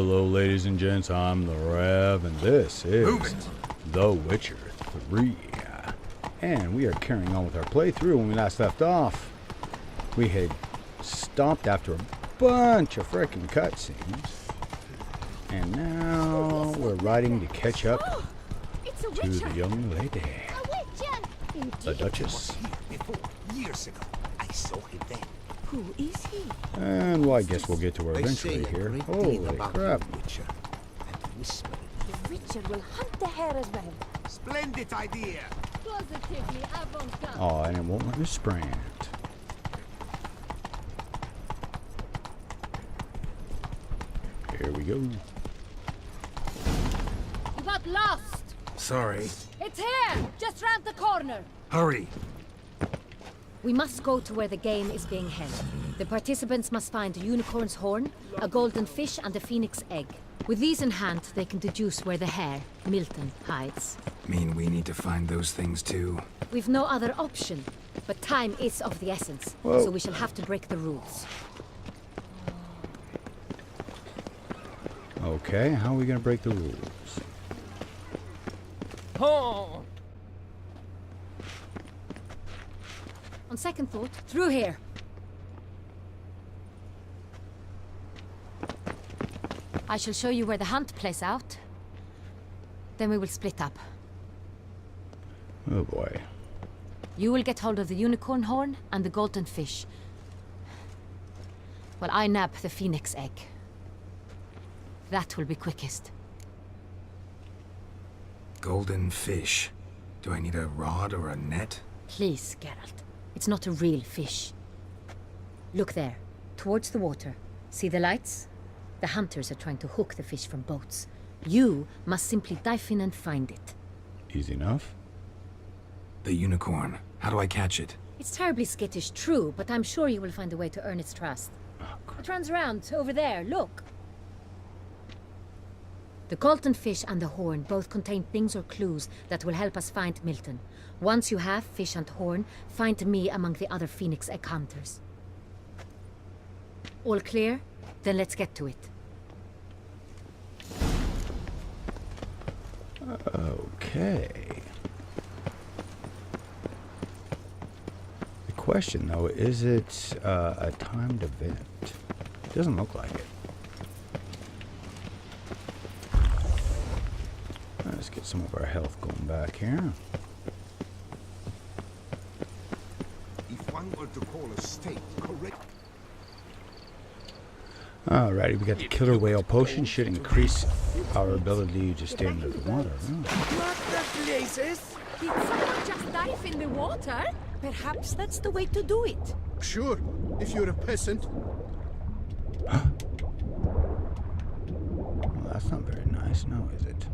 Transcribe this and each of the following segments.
Hello, ladies and gents. I'm the Rev, and this is The Witcher 3. And we are carrying on with our playthrough. When we last left off, we had stopped after a bunch of freaking cutscenes, and now we're riding to catch up to the young lady, the Duchess. Years ago, I saw him then. Who is he? And well, I guess we'll get to her eventually here. Holy crap! The Witcher will hunt the hare as well. Splendid idea. Positively avant-garde. Oh, and it won't let me sprint. Here we go. You got lost. Sorry. It's here, just round the corner. Hurry. We must go to where the game is being held. The participants must find a unicorn's horn, a golden fish, and a phoenix egg. With these in hand, they can deduce where the hare, Milton, hides. Mean we need to find those things too? We've no other option, but time is of the essence, Whoa. so we shall have to break the rules. Okay, how are we gonna break the rules? Oh. On second thought, through here. I shall show you where the hunt plays out. Then we will split up. Oh boy. You will get hold of the unicorn horn and the golden fish, while I nab the phoenix egg. That will be quickest. Golden fish. Do I need a rod or a net? Please, Geralt. It's not a real fish. Look there, towards the water. See the lights? The hunters are trying to hook the fish from boats. You must simply dive in and find it. Easy enough. The unicorn. How do I catch it? It's terribly skittish, true, but I'm sure you will find a way to earn its trust. It runs around, over there, look. The golden fish and the horn both contain things or clues that will help us find Milton. Once you have fish and horn, find me among the other phoenix egg hunters. All clear? Then let's get to it. Okay. The question, though, is it a timed event? It doesn't look like it. Let's get some of our health going back here. If one were to call a state correct. Alrighty, we got the killer whale potion. Should increase our ability to stay under the water. Oh. Did someone just dive in the water? Perhaps that's the way to do it. Sure, if you're a peasant. Well, that's not very nice, now is it?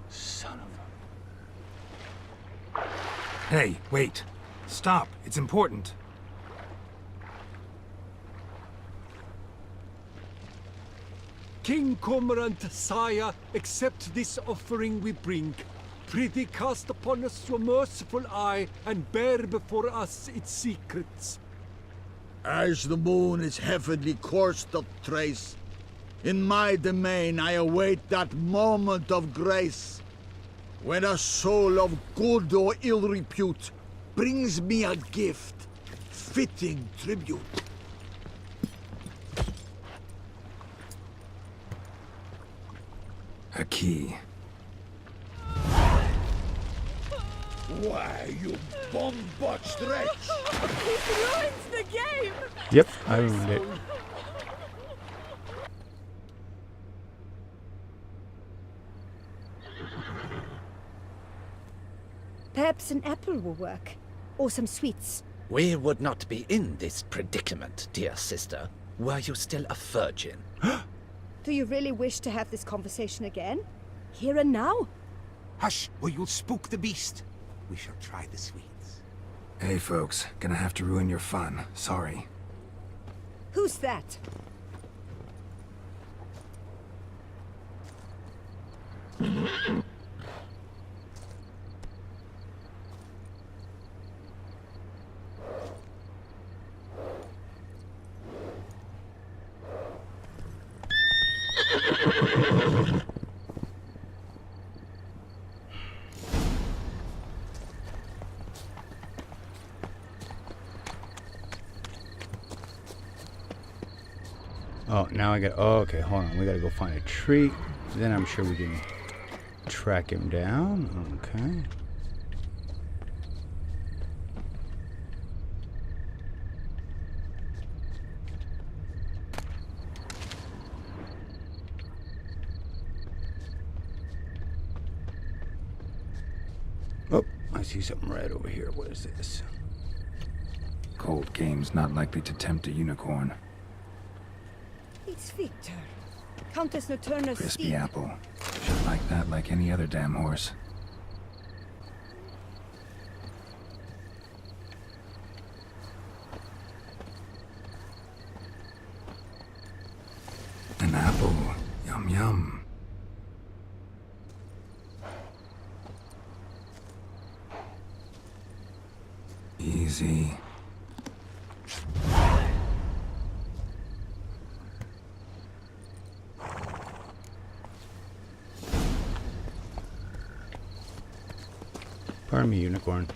Son of a... Hey, wait. Stop. It's important. King Cormorant, sire, accept this offering we bring. Prithee cast upon us your merciful eye, and bear before us its secrets. As the moon its heavenly course doth trace, in my domain I await that moment of grace, when a soul of good or ill repute brings me a gift, fitting tribute. A key. Why, you bum-botched wretch! He ruins the game! Yep, I ruined it. Perhaps an apple will work. Or some sweets. We would not be in this predicament, dear sister, were you still a virgin. Do you really wish to have this conversation again? Here and now? Hush, or you'll spook the beast. We shall try the sweets. Hey folks, gonna have to ruin your fun. Sorry. Who's that? Oh, now I got... Oh, okay, hold on. We gotta go find a tree. Then I'm sure we can track him down. Okay. Oh, I see something red over here. What is this? Cold game's not likely to tempt a unicorn. It's Victor. Countess Noturna's Crispy steed. apple. Should like that like any other damn horse. An apple. Yum yum. Easy. Pardon me, unicorn.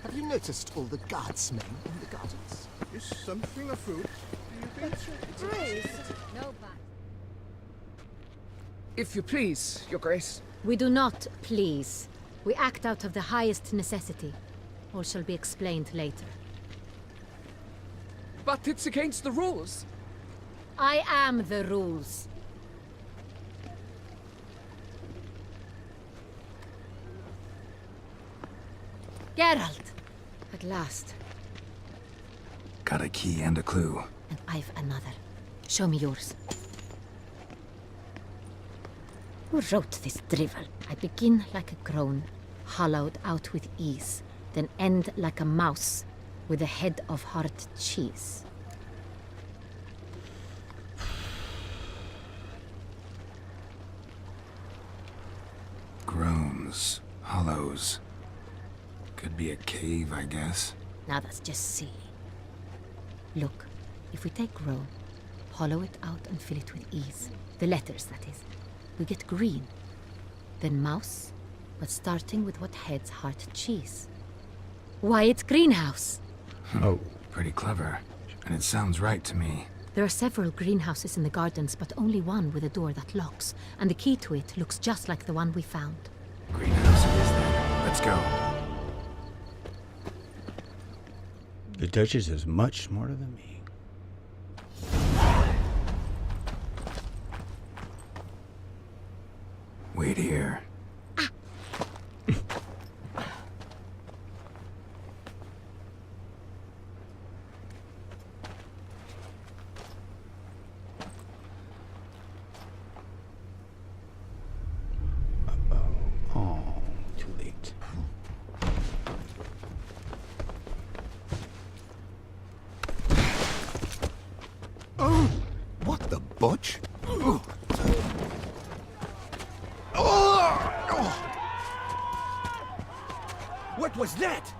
Have you noticed all the guardsmen in the gardens? Is something afoot, do you think? No bad. If you please, Your Grace. We do not please. We act out of the highest necessity. All shall be explained later. But it's against the rules. I am the rules. Geralt! At last. Got a key and a clue. And I've another. Show me yours. Who wrote this drivel? I begin like a groan, hollowed out with ease, then end like a mouse, with a head of hard cheese. Groans. Hollows. Could be a cave, I guess. Now that's just silly. Look, if we take groan, hollow it out and fill it with ease, the letters, that is, we get green. Then mouse, but starting with what head's hard cheese. Why, it's greenhouse! Oh. Pretty clever. And it sounds right to me. There are several greenhouses in the gardens, but only one with a door that locks, and the key to it looks just like the one we found. Greenhouse it is then. Let's go. The Duchess is much smarter than me. Wait here. Oh, too late. Oh, what the butch? What was that?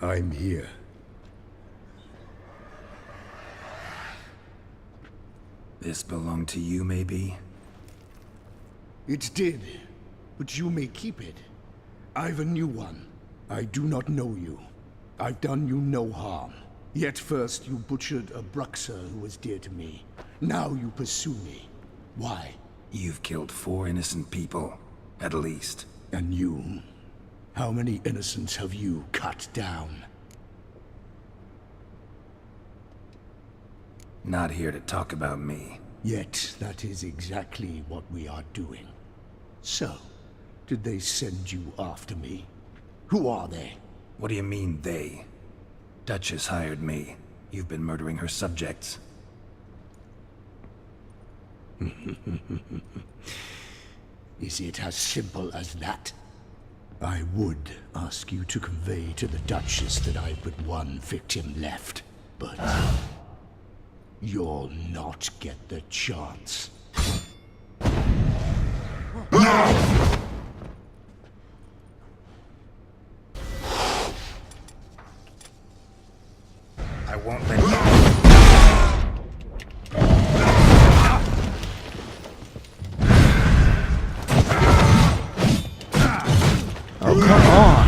I'm here. This belonged to you, maybe? It did, but you may keep it. I've a new one. I do not know you. I've done you no harm. Yet first you butchered a Bruxer who was dear to me. Now you pursue me. Why? You've killed 4 innocent people, at least. And you? How many innocents have you cut down? Not here to talk about me. Yet that is exactly what we are doing. So, did they send you after me? Who are they? What do you mean, they? Duchess hired me. You've been murdering her subjects. Is it as simple as that? I would ask you to convey to the Duchess that I've but one victim left, but you'll not get the chance. I won't let you. Oh, come on.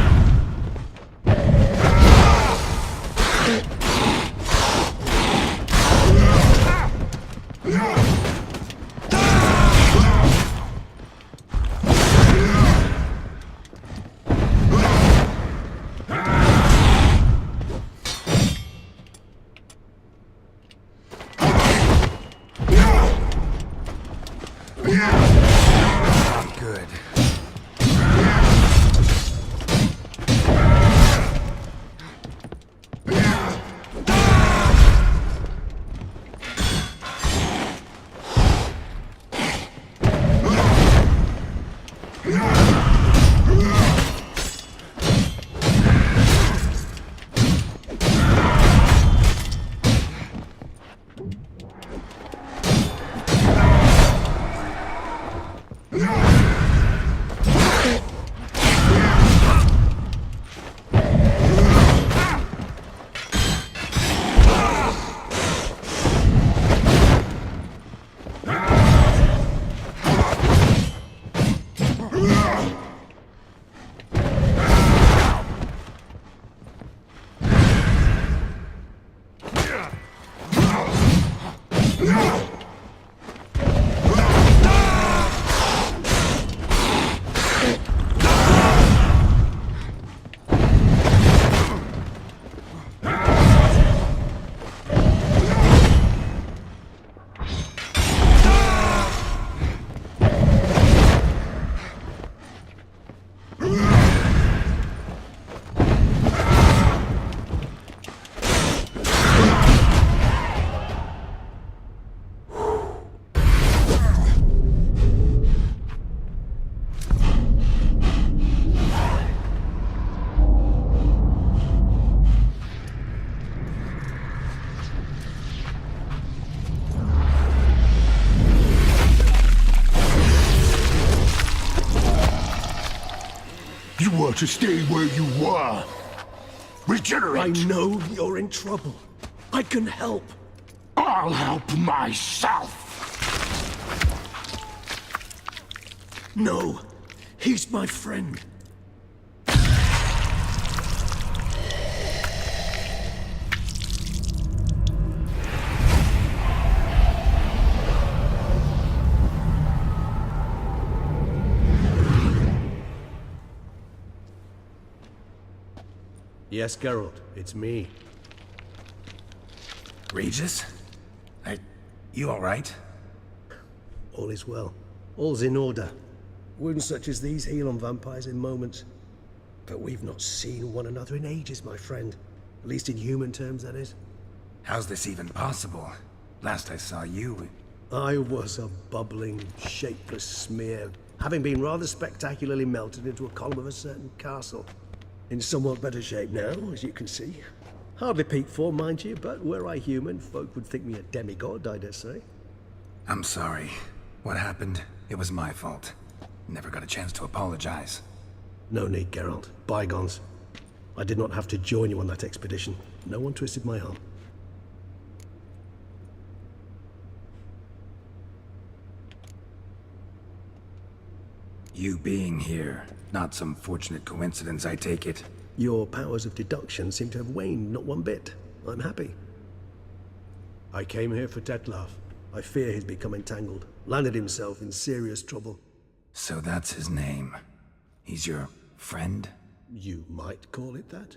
Not good. You were to stay where you were. Regenerate. I know you're in trouble. I can help. I'll help myself. No, he's my friend. Yes, Geralt, it's me. Regis? You alright? All is well. All's in order. Wounds such as these heal on vampires in moments. But we've not seen one another in ages, my friend. At least in human terms, that is. How's this even possible? Last I saw you... I was a bubbling, shapeless smear, having been rather spectacularly melted into a column of a certain castle. In somewhat better shape now, as you can see. Hardly peak form, mind you, but were I human, folk would think me a demigod, I dare say. I'm sorry. What happened? It was my fault. Never got a chance to apologize. No need, Geralt. Bygones. I did not have to join you on that expedition. No one twisted my arm. You being here, not some fortunate coincidence, I take it. Your powers of deduction seem to have waned not one bit. I'm happy. I came here for Detlaf. I fear he's become entangled, landed himself in serious trouble. So that's his name. He's your friend? You might call it that.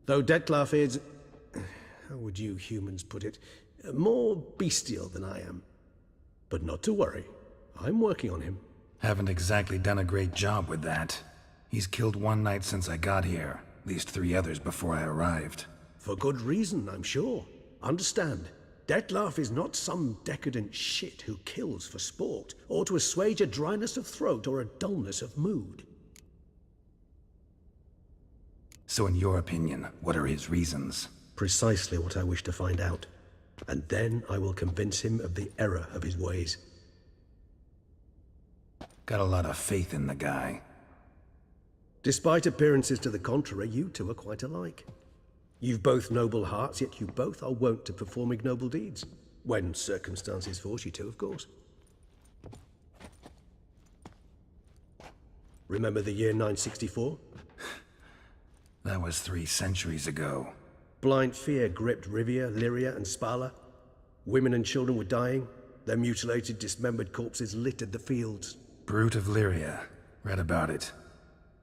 Though Detlaf is, how would you humans put it, more bestial than I am. But not to worry, I'm working on him. Haven't exactly done a great job with that. He's killed one knight since I got here, at least 3 others before I arrived. For good reason, I'm sure. Understand, Detlaf is not some decadent shit who kills for sport, or to assuage a dryness of throat or a dullness of mood. So in your opinion, what are his reasons? Precisely what I wish to find out. And then I will convince him of the error of his ways. Got a lot of faith in the guy. Despite appearances to the contrary, you two are quite alike. You've both noble hearts, yet you both are wont to perform ignoble deeds. When circumstances force you to, of course. Remember the year 964? That was 3 centuries ago. Blind fear gripped Rivia, Lyria, and Spala. Women and children were dying. Their mutilated, dismembered corpses littered the fields. Brute of Lyria. Read about it.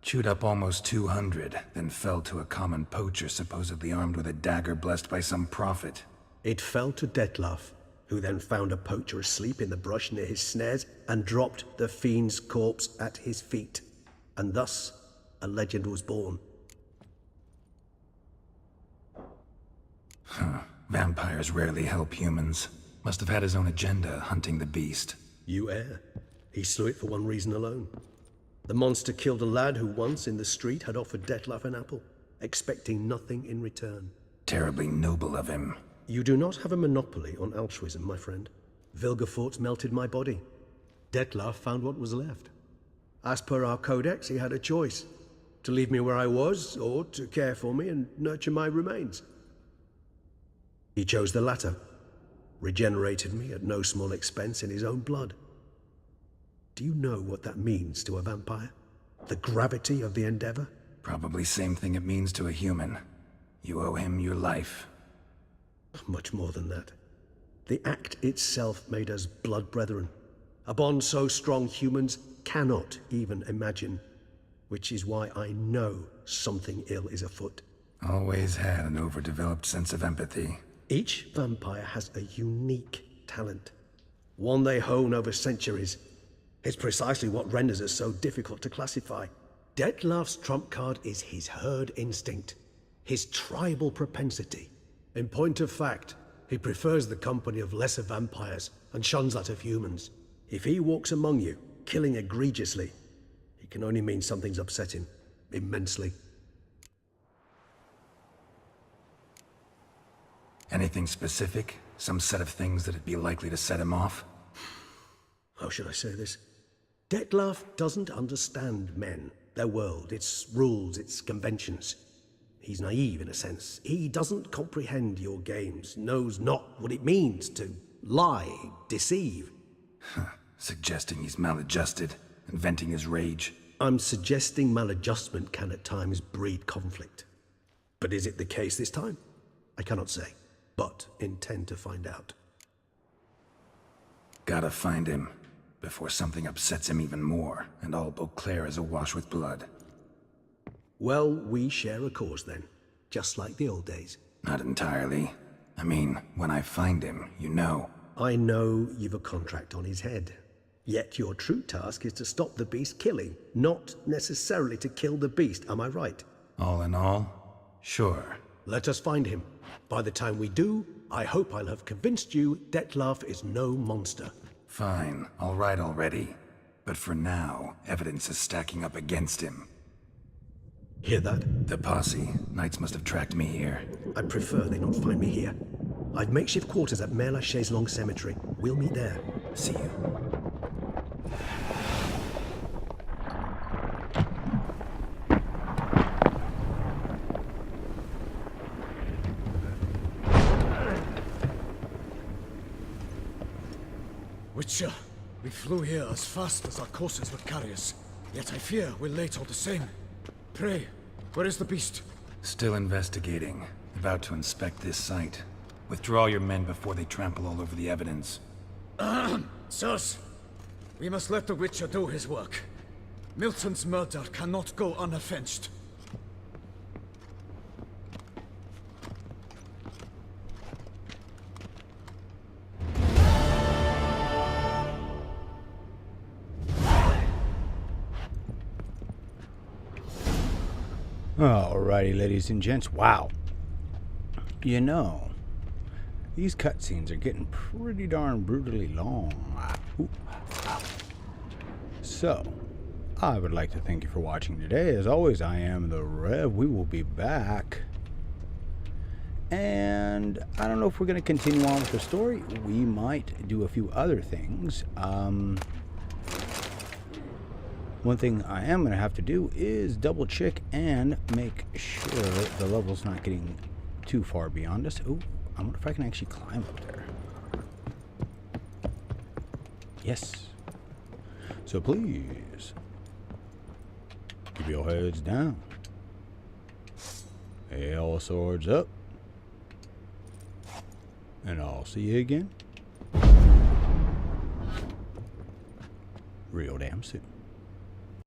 Chewed up almost 200, then fell to a common poacher supposedly armed with a dagger blessed by some prophet. It fell to Detlaf, who then found a poacher asleep in the brush near his snares and dropped the fiend's corpse at his feet. And thus, a legend was born. Huh. Vampires rarely help humans. Must have had his own agenda, hunting the beast. You err. He slew it for one reason alone. The monster killed a lad who once in the street had offered Detlaf an apple, expecting nothing in return. Terribly noble of him. You do not have a monopoly on altruism, my friend. Vilgefortz melted my body. Detlaf found what was left. As per our codex, he had a choice. To leave me where I was, or to care for me and nurture my remains. He chose the latter. Regenerated me at no small expense in his own blood. Do you know what that means to a vampire? The gravity of the endeavor? Probably same thing it means to a human. You owe him your life. Much more than that. The act itself made us blood brethren. A bond so strong humans cannot even imagine. Which is why I know something ill is afoot. Always had an overdeveloped sense of empathy. Each vampire has a unique talent. One they hone over centuries. It's precisely what renders us so difficult to classify. Detlaf's trump card is his herd instinct, his tribal propensity. In point of fact, he prefers the company of lesser vampires and shuns that of humans. If he walks among you, killing egregiously, it can only mean something's upset him, immensely. Anything specific? Some set of things that'd be likely to set him off? How should I say this? Detlaf doesn't understand men, their world, its rules, its conventions. He's naive in a sense. He doesn't comprehend your games, knows not what it means to lie, deceive. Suggesting he's maladjusted, and venting his rage. I'm suggesting maladjustment can at times breed conflict. But is it the case this time? I cannot say, but intend to find out. Gotta find him, before something upsets him even more, and all Beauclair is awash with blood. Well, we share a cause then, just like the old days. Not entirely. I mean, when I find him, you know. I know you've a contract on his head. Yet your true task is to stop the beast killing, not necessarily to kill the beast, am I right? All in all, sure. Let us find him. By the time we do, I hope I'll have convinced you Detlaf is no monster. Fine, all right already. But for now, evidence is stacking up against him. Hear that? The posse. Knights must have tracked me here. I prefer they not find me here. I've makeshift quarters at Mère Lachaise Long Cemetery. We'll meet there. See you. Witcher, we flew here as fast as our courses would carry us. Yet I fear we're late all the same. Pray, where is the beast? Still investigating. About to inspect this site. Withdraw your men before they trample all over the evidence. Sirs, we must let the Witcher do his work. Milton's murder cannot go unavenged. Alrighty, ladies and gents. Wow. You know, these cutscenes are getting pretty darn brutally long. Ooh. So, I would like to thank you for watching today. As always, I am the Rev. We will be back. And I don't know if we're going to continue on with the story. We might do a few other things. One thing I am going to have to do is double check and make sure the level's not getting too far beyond us. Ooh, I wonder if I can actually climb up there. Yes. So please, keep your heads down. All swords up. And I'll see you again real damn soon.